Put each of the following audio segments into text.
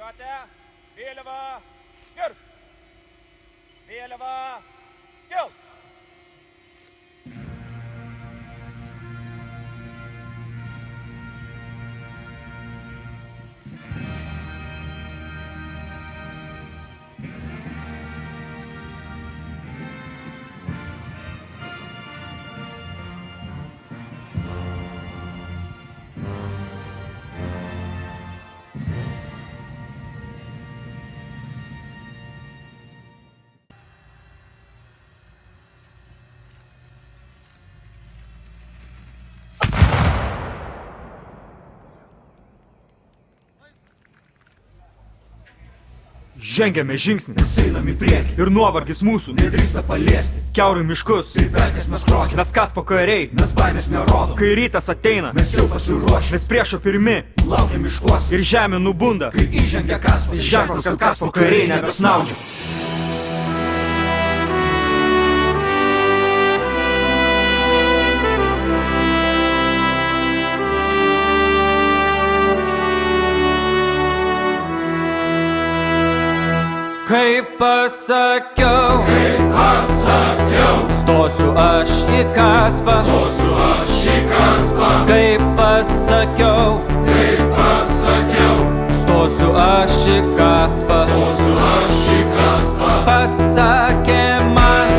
Matę. Vėliava. Girk. Vėliava. Kilt. Žengiame žingsnį, Mes einam į priekį ir nuovargis mūsų nedrįsta paliesti. kiaurai miškus. Pripelkės mes skrodžiam, Mes kas po kariai, mes baimės nerodom. kai rytas ateina, Mes jau pasiruošę, mes priešo pirmi laukiam miškuose. ir žemė nubunda. Kai įžengia kaspas, Ženklas, kad kas po kariai nebesnaudžia. Kaip pasakiau, stosiu aš į kaspą. Kaip pasakiau, stosiu aš į kaspą. Pasakė man,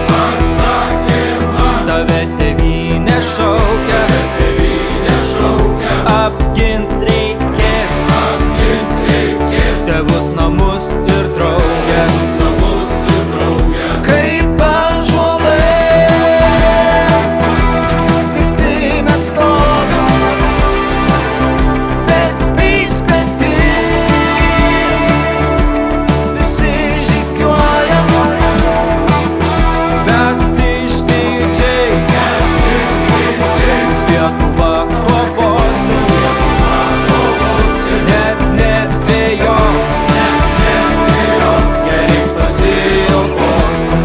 tave tėvynė šaukia. Apgint reikės tėvus, namus ir draugę. Kaip ąžuolai, tvirti mes stovim, petis petin, visi žygiuojam. Mes išdidžiai už Lietuvą kovosim. Net nedvejok, jei reiks pasiaukosim.